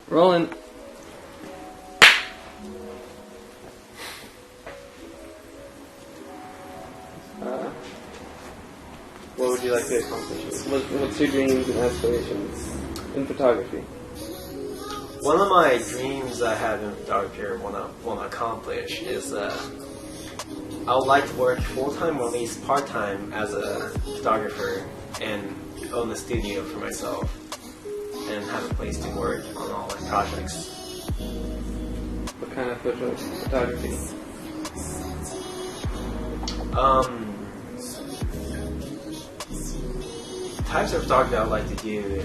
Rolling. What would you like to accomplish? What's your dreams and aspirations in photography? One of my dreams I have in photography or want to accomplish is I would like to work full-time or at least part-time as a photographer and own a studio for myself and have a place to work on all my projects. What kind of photography? Types of photography I would like to do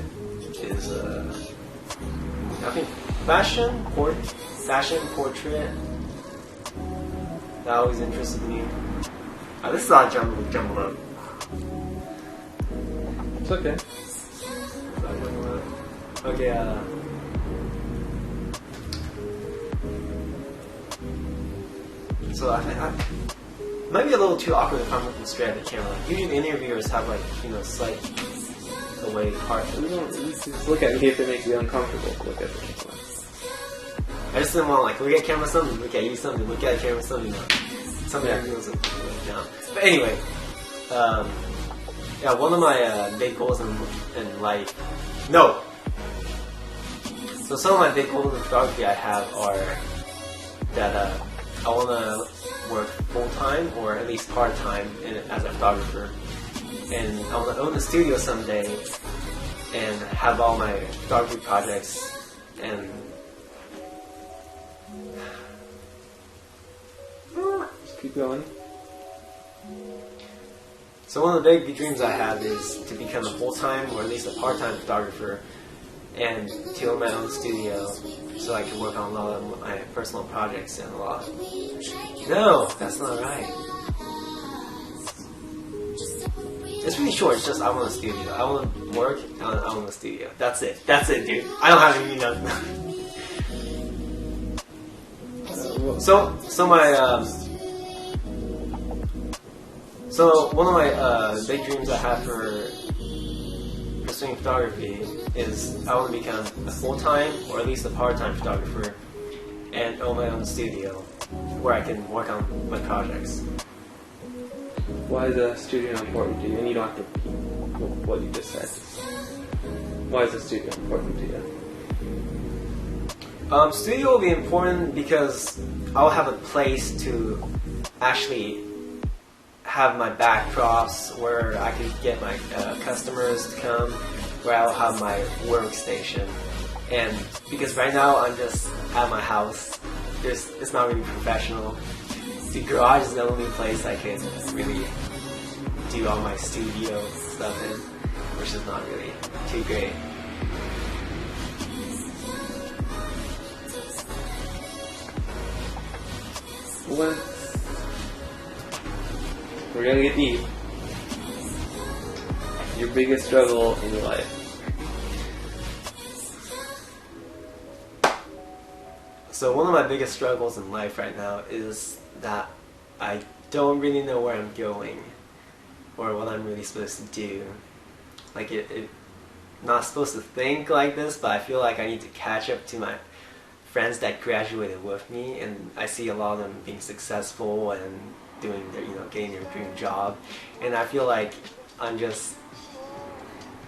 is I think fashion portrait. That always interested me. This is all jumbled up. It's okay. Okay, so I might be a little too awkward if I'm looking straight at the camera. Like, usually interviewers have slight away part. You just look at me if it makes you uncomfortable. Look at it. I just didn't want to look at camera something, look at you something, look at camera something, something that feels down. But anyway, one of my big goals in life. No. So some of my big goals in photography I have are that I want to work full time or at least part time as a photographer, and I want to own a studio someday and have all my photography projects and. Keep going. So one of the big dreams I have is to become a full-time or at least a part-time photographer and to own my own studio so I can work on a lot of my personal projects and a lot. No, that's not right. It's really short. It's just I want a studio. I want to work and I want a studio. That's it. That's it, dude. I don't have any nothing. So one of my big dreams I have for pursuing photography is I want to become a full-time or at least a part-time photographer and own my own studio where I can work on my projects. Why is a studio important to you? And you don't have to repeat what you just said. Why is a studio important to you? Studio will be important because I'll have a place to actually have my backdrops where I can get my customers to come, where I'll have my workstation. And because right now I'm just at my house, it's not really professional. The garage is the only place I can really do all my studio stuff in, which is not really too great. We're gonna get deep. Your biggest struggle in your life. So one of my biggest struggles in life right now is that I don't really know where I'm going or what I'm really supposed to do. Like not supposed to think like this, but I feel like I need to catch up to my friends that graduated with me, and I see a lot of them being successful and doing their, getting their dream job, and I feel like I'm just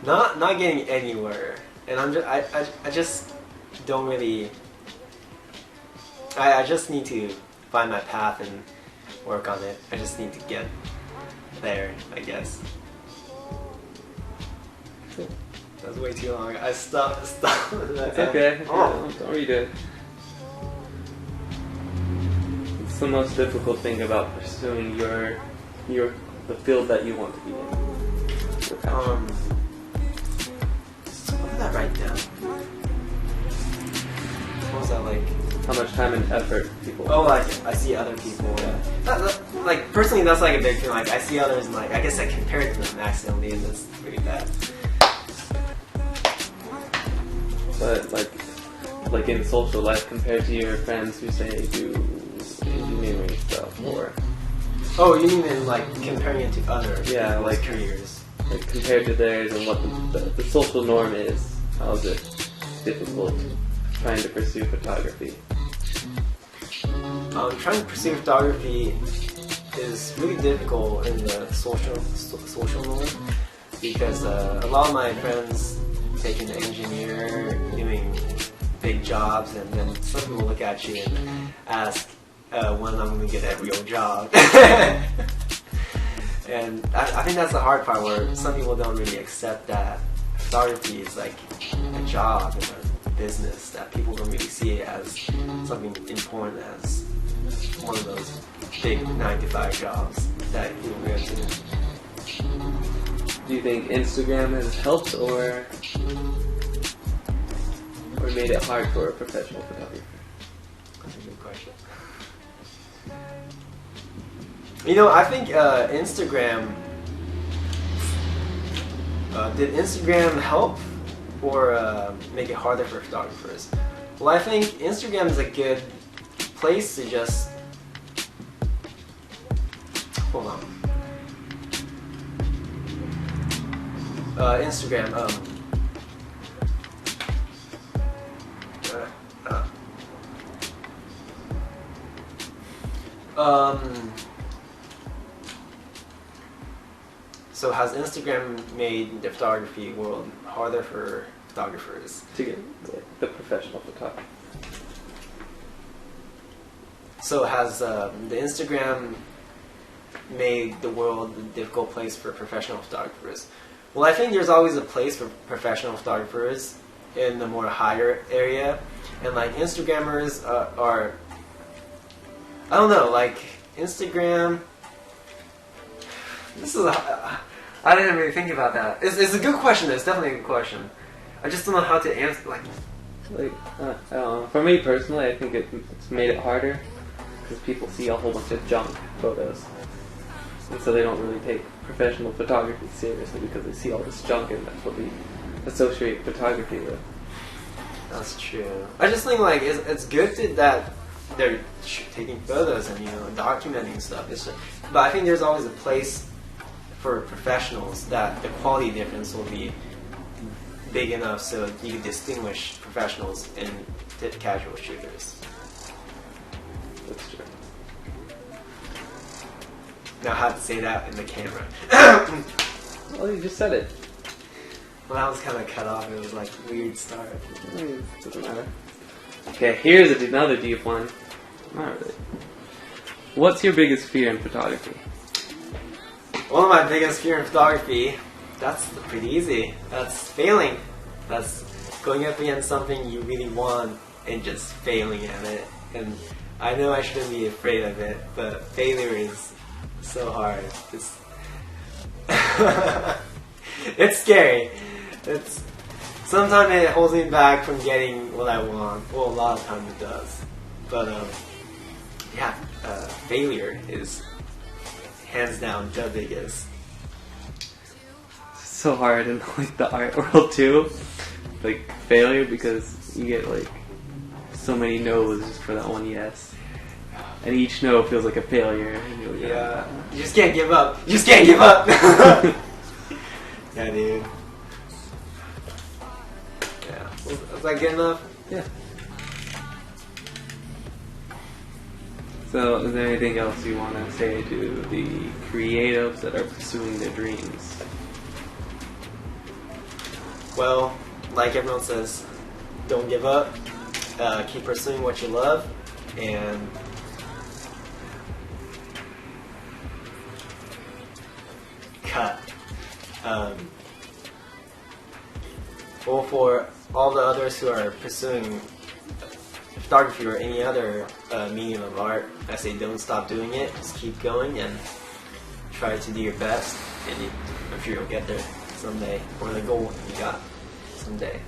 not getting anywhere, and I just don't really. I just need to find my path and work on it. I just need to get there, I guess. That was way too long. I stopped. It's okay. Don't read it. What's the most difficult thing about pursuing the field that you want to be in? Your passion? What did I write down? What was that like? How much time and effort people. Oh, I see other people. Yeah. Personally, that's like a big thing. Like I see others, and I guess I compare to them accidentally, and that's pretty bad. But like in social life, compared to your friends who say do engineering stuff, or oh, you mean in comparing it to other people's careers, compared to theirs and what the social norm is. How is it difficult trying to pursue photography? Trying to pursue photography is really difficult in the social norm because a lot of my friends take an engineer doing big jobs, and then some people look at you and ask when I'm going to get a real job. And I think that's the hard part, where some people don't really accept that photography is like a job and a business, that people don't really see it as something important, as one of those big 9-to-5 jobs that people go to. Do you think Instagram has helped or made it hard for a professional photographer? That's a good question. You know, I think Instagram, did Instagram help or make it harder for photographers? Well, I think Instagram is a good place to just, hold on. Instagram, so has Instagram made the photography world harder for photographers? To get the professional photographer. So has the Instagram made the world a difficult place for professional photographers? Well, I think there's always a place for professional photographers in the more higher area, and like Instagrammers are, I don't know, like Instagram. This is I didn't really think about that. It's a good question. It's definitely a good question. I just don't know how to answer. I don't know. For me personally, I think it's made it harder because people see a whole bunch of junk photos, and so they don't really take professional photography seriously because they see all this junk, and that's what we associate photography with. That's true. I just think like it's good that they're taking photos and documenting stuff. But I think there's always a place for professionals that the quality difference will be big enough so you can distinguish professionals and casual shooters. That's true. Now how to say that in the camera? Well, you just said it. Well, that was kind of cut off. It was like a weird start. Doesn't matter. Okay, here's another deep one. Not really. What's your biggest fear in photography? One of my biggest fear in photography, that's pretty easy. That's failing. That's going up against something you really want and just failing at it. And I know I shouldn't be afraid of it, but failure is so hard. It's scary. Sometimes it holds me back from getting what I want. Well, a lot of times it does. But failure is hands down the biggest. It's so hard in like the art world too, like failure, because you get like so many no's just for that one yes, and each no feels like a failure. And you're like, you just can't give up. You just can't give up. Yeah, dude. Yeah. Was that good enough? Yeah. So, is there anything else you want to say to the creatives that are pursuing their dreams? Well, like everyone says, don't give up. Keep pursuing what you love, and cut. Well, for all the others who are pursuing photography or any other medium of art, I say don't stop doing it. Just keep going and try to do your best, and I'm sure you'll get there someday, or the goal you got someday.